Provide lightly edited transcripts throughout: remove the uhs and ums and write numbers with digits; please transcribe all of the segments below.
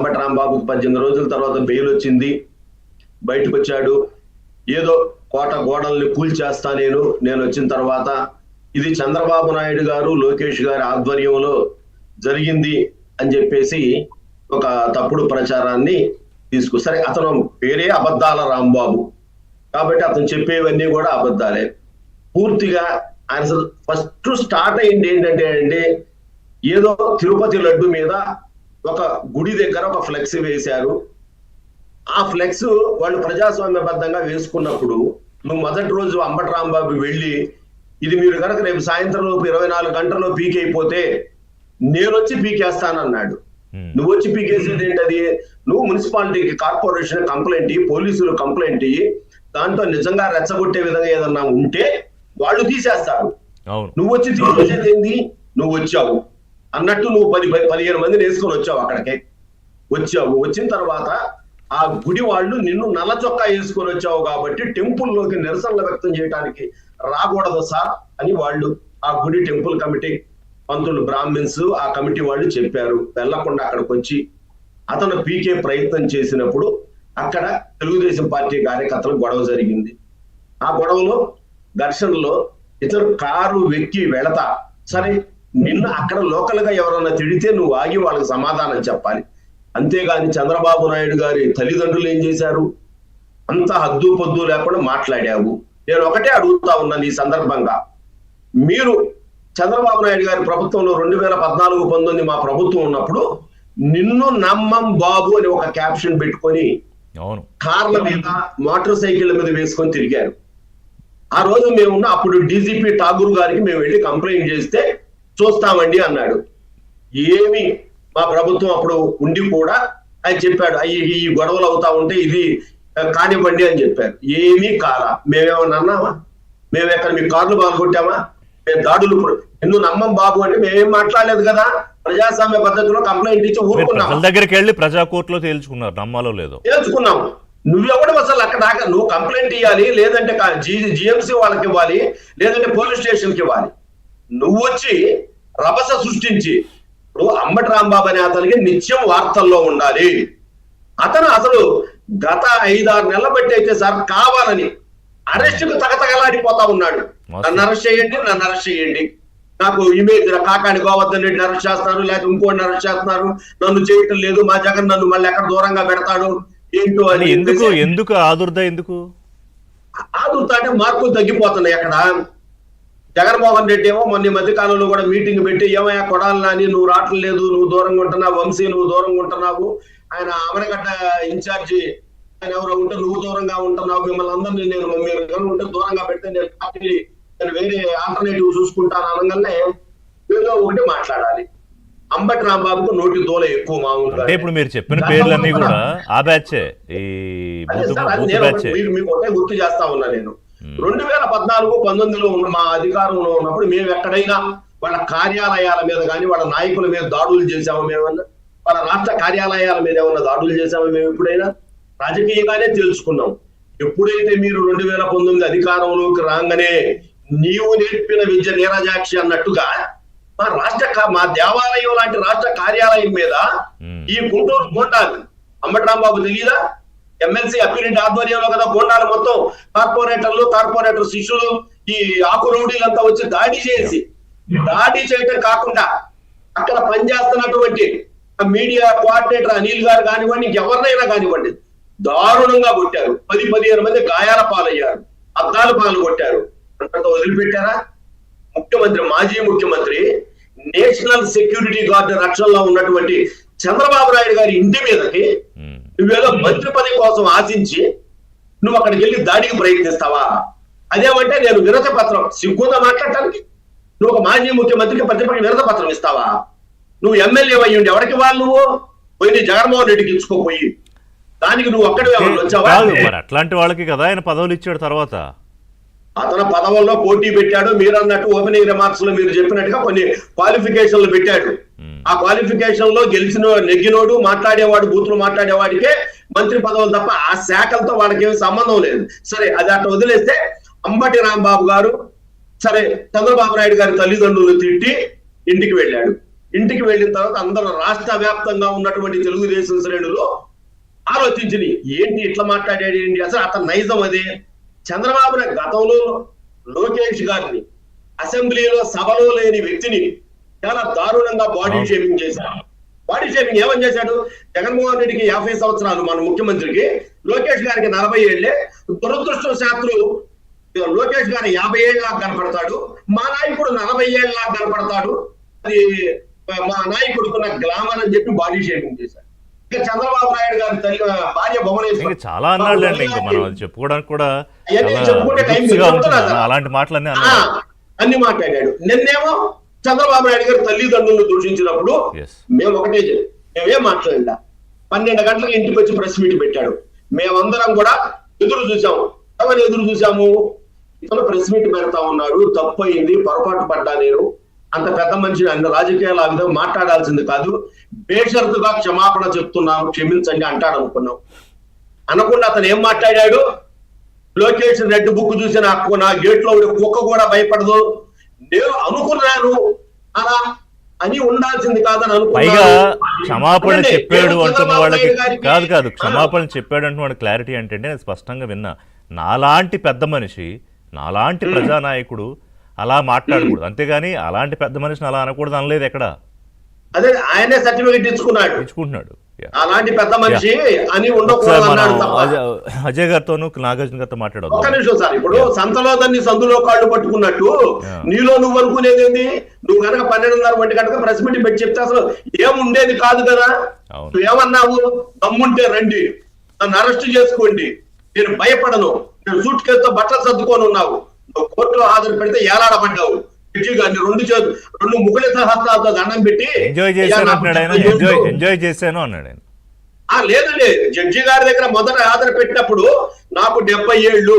అంబటి రాంబాబుకి 18 రోజుల తర్వాత బెయిల్ వచ్చింది, బయటకు వచ్చాడు. ఏదో కోట గోడల్ని కూల్చేస్తా నేను వచ్చిన తర్వాత ఇది చంద్రబాబు నాయుడు గారు లోకేష్ గారి ఆధ్వర్యంలో జరిగింది అని చెప్పేసి ఒక తప్పుడు ప్రచారాన్ని సరే అతను పేరే అబద్ధాల రాంబాబు కాబట్టి అతను చెప్పేవన్నీ కూడా అబద్ధాలే. పూర్తిగా ఆయన ఫస్ట్ స్టార్ట్ అయింది ఏంటంటే అండి, ఏదో తిరుపతి లడ్డు మీద ఒక గుడి దగ్గర ఒక ఫ్లెక్స్ వేశారు. ఆ ఫ్లెక్స్ వాళ్ళు ప్రజాస్వామ్యబద్ధంగా వేసుకున్నప్పుడు నువ్వు మొదటి రోజు అంబటి రాంబాబు వెళ్ళి ఇది మీరు కనుక రేపు సాయంత్రం లోపు 24 గంటల్లో పీకైపోతే నేను వచ్చి పీకేస్తానన్నాడు. నువ్వు వచ్చి పీకేసేది ఏంటది? నువ్వు మున్సిపాలిటీకి కార్పొరేషన్ కంప్లైంట్ ఇయ్యి, పోలీసులు కంప్లైంట్ ఇయ్యి, దాంట్లో నిజంగా రెచ్చగొట్టే విధంగా ఏదన్నా ఉంటే వాళ్ళు తీసేస్తారు. నువ్వు వచ్చి తీసేసేది ఏంది? నువ్వు వచ్చావు అన్నట్టు నువ్వు 15 మందిని వేసుకొని వచ్చావు, అక్కడికే వచ్చావు. వచ్చిన తర్వాత ఆ గుడి వాళ్ళు నిన్ను నల్ల చొక్కా వేసుకొని వచ్చావు కాబట్టి టెంపుల్లోకి నిరసనలు వ్యక్తం చేయడానికి రాకూడదు సార్ అని వాళ్ళు ఆ గుడి టెంపుల్ కమిటీ పంతులు బ్రాహ్మిన్స్ ఆ కమిటీ వాళ్ళు చెప్పారు. వెళ్లకుండా అక్కడికి వచ్చి అతను పీకే ప్రయత్నం చేసినప్పుడు అక్కడ తెలుగుదేశం పార్టీ కార్యకర్తలు గొడవ జరిగింది. ఆ గొడవలో ఘర్షణలో ఇతరు కారు వెక్కి వెళతా సరే నిన్ను అక్కడ లోకల్ గా ఎవరన్నా తిడితే నువ్వు ఆగి వాళ్ళకి సమాధానం చెప్పాలి. అంతేగాని చంద్రబాబు నాయుడు గారి తల్లిదండ్రులు ఏం చేశారు? అంత హద్దు పొద్దు లేకుండా మాట్లాడావు. నేను ఒకటే అడుగుతా ఉన్నాను ఈ సందర్భంగా, మీరు చంద్రబాబు నాయుడు గారి ప్రభుత్వంలో 2014-19 మా ప్రభుత్వం ఉన్నప్పుడు నిన్ను నమ్మం బాబు అని ఒక క్యాప్షన్ పెట్టుకొని కార్ల మీద మోటార్ సైకిళ్ల మీద వేసుకొని తిరిగారు. ఆ రోజు మేమున్న అప్పుడు డీజీపీ ఠాగూర్ గారికి మేము వెళ్ళి కంప్లైంట్ చేస్తే చూస్తామండి అన్నాడు. ఏమి మా ప్రభుత్వం అప్పుడు ఉండి కూడా ఆయన చెప్పాడు ఈ గొడవలు అవుతా ఉంటే ఇది కానివ్వండి అని చెప్పారు. ఏమీ కాలా. మేమేమన్నా అన్నామా? మేము ఎక్కడ మీ కార్లు బాగుకొట్టామా? మేము దాడులు నిన్ను నమ్మం బాబు అంటే మేమేం మాట్లాడలేదు కదా. ప్రజాస్వామ్య పద్ధతిలో కంప్లైంట్ ఇచ్చి ఊరుకున్నాం. దగ్గరికి వెళ్ళి ప్రజా కోర్టులో తేల్చుకున్నారు, నమ్మాలో లేదో తేల్చుకున్నాము. నువ్వెవడు అసలు అక్కడ దాకా నువ్వు కంప్లైంట్ ఇవ్వాలి, లేదంటే జిఎంసీ వాళ్ళకి ఇవ్వాలి, లేదంటే పోలీస్ స్టేషన్కి ఇవ్వాలి. నువ్వు వచ్చి రభస సృష్టించి ఇప్పుడు అంబటి రాంబాబు అనే అతనికి నిత్యం వార్తల్లో ఉండాలి. అతను అసలు గత 5-6 నెలల బట్టి అయితే సార్ కావాలని అరెస్టుకు తగతగలాడిపోతా ఉన్నాడు. నన్ను అరెస్ట్ చేయండి, నన్ను అరెస్ట్ చేయండి, నాకు ఇమేజ్ కాకాని గోవర్ధన్ రెడ్డిని అరెస్ట్ చేస్తున్నారు, లేకపోతే ఇంకోటిని అరెస్ట్ చేస్తున్నారు, నన్ను చేయటం లేదు, మా జగన్ నన్ను మళ్ళీ ఎక్కడ దూరంగా పెడతాడు ఏంటో అని. ఎందుకు ఆదుర్దా? ఎందుకు ఆదుర్దా అంటే మార్కులు తగ్గిపోతున్నాయి అక్కడ. జగన్మోహన్ రెడ్డి ఏమో మొన్న మధ్య కాలంలో కూడా మీటింగ్ పెట్టి ఏమయ్యా కొడాలని నువ్వు రావట్లేదు, నువ్వు దూరంగా ఉంటున్నావు, వంశీ నువ్వు దూరంగా ఉంటున్నావు, ఆయన అమరగడ్డ ఇన్ఛార్జి ఆయన ఎవరో ఉంటే నువ్వు దూరంగా ఉంటున్నావు, మిమ్మల్ని అందరినీ మీరు ఉంటే దూరంగా పెడితే నేను పార్టీ నేను వేరే ఆల్టర్నేటివ్ చూసుకుంటాను అనగానే ఏదో ఒకటి మాట్లాడాలి. అంబటి రాంబాబుకు నోటి దూల ఎక్కువ మామూలుగా. ఇప్పుడు మీరు చెప్పిన పేర్లన్నీ కూడా ఆ బ్యాచే. మీకు ఒకటే గుర్తు చేస్తా ఉన్నా, నేను 2014-19లో ఉన్న మా అధికారంలో ఉన్నప్పుడు మేము ఎక్కడైనా వాళ్ళ కార్యాలయాల మీద కానీ వాళ్ళ నాయకుల మీద దాడులు చేసామో మేమన్నా, వాళ్ళ రాష్ట్ర కార్యాలయాల మీద ఏమన్నా దాడులు చేసామో మేము ఎప్పుడైనా? రాజకీయంగానే తెలుసుకున్నాం. ఎప్పుడైతే మీరు 2019 అధికారంలోకి రాగానే నీవు నేర్పిన విద్య నీరజాక్షి అన్నట్టుగా మా దేవాలయం లాంటి రాష్ట్ర కార్యాలయం మీద ఈ గుంటూరు గోండాలు అంబటి రాంబాబు తెలియదా? ఎమ్మెల్సీ అప్పిరెడ్డి ఆధ్వర్యంలో కదా గోండాలు మొత్తం కార్పొరేటర్ శిష్యులు ఈ ఆకు రౌడీలంతా వచ్చి దాడి చేయటం కాకుండా అక్కడ పనిచేస్తున్నటువంటి మీడియా కోఆర్డినేటర్ అనిల్ గారు కానివ్వండి, ఎవరినైనా కానివ్వండి, దారుణంగా కొట్టారు. 10-15 మంది గాయాల పాలయ్యారు, అద్దాలు పాలు కొట్టారు. అంత వదిలిపెట్టారా? మాజీ ముఖ్యమంత్రి నేషనల్ సెక్యూరిటీ గార్డు రక్షణలో ఉన్నటువంటి చంద్రబాబు నాయుడు గారి ఇంటి మీదకి నువ్వేదో మంత్రి పదవి కోసం ఆశించి నువ్వు అక్కడికి వెళ్ళి దాడికి ప్రయత్నిస్తావా? అదేమంటే నేను వినతి పత్రం సిగ్గుందా మాట్లాడటానికి? నువ్వు ఒక మాజీ ముఖ్యమంత్రికి ప్రతిపక్ష వినతి పత్రం ఇస్తావా? నువ్వు ఎమ్మెల్యే అయ్యి ఉండి ఎవరికి వాళ్ళు నువ్వు పోయి జగన్మోహన్ రెడ్డికి ఇచ్చుకోపోయి దానికి నువ్వు ఒక్కడే వచ్చావా? అట్లాంటి వాళ్ళకి కదా ఆయన పదవులు ఇచ్చాడు. తర్వాత అతను పదవుల్లో పోటీ పెట్టాడు. మీరు అన్నట్టు ఓపెనింగ్ రిమార్క్స్ లో మీరు చెప్పినట్టుగా కొన్ని క్వాలిఫికేషన్లు పెట్టాడు. ఆ క్వాలిఫికేషన్ లో నెగ్గినోడు మాట్లాడేవాడు, బూతులు మాట్లాడేవాడికే మంత్రి పదవులు తప్ప ఆ శాఖలతో వాళ్ళకి ఏమి సంబంధం లేదు. సరే అది అట్లా వదిలేస్తే అంబటి రాంబాబు గారు సరే చంద్రబాబు నాయుడు గారి తల్లిదండ్రులు తిట్టి ఇంటికి వెళ్ళాడు. ఇంటికి వెళ్ళిన తర్వాత అందరూ రాష్ట్ర వ్యాప్తంగా ఉన్నటువంటి తెలుగుదేశం శ్రేణులు ఆలోచించింది, ఏంటి ఇట్లా మాట్లాడాడు ఏంటి, అసలు అతని నైజం అదే. చంద్రబాబు నాయుడు గతంలో లోకేష్ గారిని అసెంబ్లీలో సభలో లేని వ్యక్తిని చాలా దారుణంగా బాడీ షేమింగ్ చేశారు. బాడీ షేమింగ్ ఏమని చేశాడు? జగన్మోహన్ రెడ్డికి 50 సంవత్సరాలు మన ముఖ్యమంత్రికి, లోకేష్ గారికి 40 ఏళ్లే. దురదృష్టవశాత్తు లోకేష్ గారి 50 ఏళ్ళలా కనపడతాడు, మా నాయకుడు 40 ఏళ్ళలా కనపడతాడు, అది మా నాయకుడుకున్న గ్లామర్ అని చెప్పి బాడీ షేమింగ్ చేశారు. ఇక చంద్రబాబు నాయుడు గారి తల్లి భార్య భువనేశ్వర్ చాలా అన్నాడు అండి, ఇంకా మనం అది చెప్పుకోవడానికి కూడా చెప్పుకుంటే టైం అలాంటి మాటలన్నీ అన్ని మాట్లాడాడు. నిన్నేమో చంద్రబాబు నాయుడు గారు తల్లిదండ్రులను దూషించినప్పుడు మేము ఒకటే మేమేం మాట్లాడా. 12 గంటలకు ఇంటికి వచ్చి ప్రెస్ మీట్ పెట్టాడు. మేమందరం కూడా ఎదురు చూసాము. ఎవరు ఎదురు చూసాము? ఇతను ప్రెస్ మీట్ పెడతా ఉన్నాడు, తప్పు అయింది, పొరపాటు పడ్డా, నేను అంత పెద్ద మనిషిని అన్ని రాజకీయాలు ఆ విధంగా మాట్లాడాల్సింది కాదు, బేషరతుగా క్షమాపణ చెప్తున్నాను, క్షమించండి అంటాడు అనుకున్నాం. అనకుండా అతను ఏం మాట్లాడాడు? లోకేష్ రెడ్ బుక్ చూసి నా గేట్ లో కుక్క కూడా భయపడదు, నేను అనుకున్నాను అలా అని ఉండాల్సింది కాదని పైగా అనుకున్నాను. క్షమాపణ చెప్పాడు అంటున్న వాళ్ళకి కాదు క్షమాపణ చెప్పాడు అంటున్న క్లారిటీ అంటే నేను స్పష్టంగా విన్నా. నాలాంటి పెద్ద మనిషి, నాలాంటి ప్రజానాయకుడు అలా మాట్లాడకూడదు, అంతేగాని అలాంటి పెద్ద మనిషిని అలా అనకూడదు అనలేదు ఎక్కడ. అదే ఆయనే సర్టిఫికెట్ ఇచ్చుకున్నాడు అలాంటి పెద్ద మనిషి అని ఉండకూడదు. అజయ్ గారితోనూ నాగార్జున గారితో మాట్లాడదు. ఒక్క నిమిషం సార్, ఇప్పుడు సంతలో దాన్ని సందులో కాళ్ళు పట్టుకున్నట్టు నీలో నువ్వు అనుకునేది, నువ్వు కనుక 12:30 గంటకు ప్రెస్ మీటింగ్ పెట్టి చెప్తే అసలు ఏముండేది కాదు కదా. నువ్వు ఏమన్నావు? దమ్ముంటే రండి, నన్ను అరెస్ట్ చేసుకోండి, నేను భయపడను, నేను సూట్ కేసుతో బట్టలు సర్దుకొని ఉన్నావు, నువ్వు కోర్టులో హాజరు పెడితే ఏలాడబడ్డావు. రెండు ముఖలిత హస్తాలతో దండం పెట్టి ఎంజాయ్ చేశాను అన్నాడు ఆయన. లేదండి, జడ్జి గారి దగ్గర మొదట హాజరు పెట్టినప్పుడు నాకు 70 ఏళ్ళు,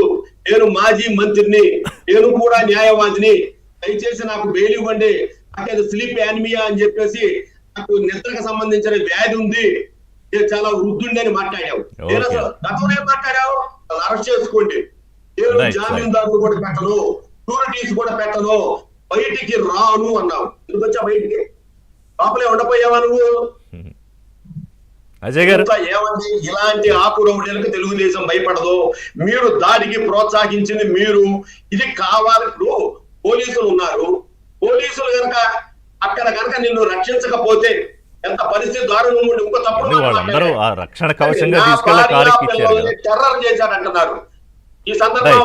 నేను మాజీ మంత్రిని, నేను కూడా న్యాయవాదిని, దయచేసి నాకు బెయిల్ ఇవ్వండి, నాకు స్లీప్ యానిమియా అని చెప్పేసి నాకు నిద్రకు సంబంధించిన వ్యాధి ఉంది, నేను చాలా వృద్ధుండి అని మాట్లాడావు. నేను అసలు గతంలో ఏం మాట్లాడావు? అరెస్ట్ చేసుకోండి, నేను జామీందారులు కూడా పెట్టను, షూరిటీస్ కూడా పెట్టను, బయటికి రాను అన్నావు. ఎందుకు వచ్చా బయటికి? లోపలే ఉండపోయావా నువ్వు? అజయ్ గారు ఏమండి, ఇలాంటి ఆకురౌడీలకు తెలుగుదేశం భయపడదు. మీరు దాడికి ప్రోత్సహించింది మీరు. ఇది కావాలి. ఇప్పుడు పోలీసులు ఉన్నారు, పోలీసులు కనుక అక్కడ కనుక నిన్ను రక్షించకపోతే ఎంత పరిస్థితి దారుణంగా ఉండి ఇంకో తప్పుడు వాళ్ళందరూ ఆ రక్షణ కవచంగా తీసుకెళ్ళి టెర్రర్ చేశాడంటున్నారు. ఈ సందర్భంగా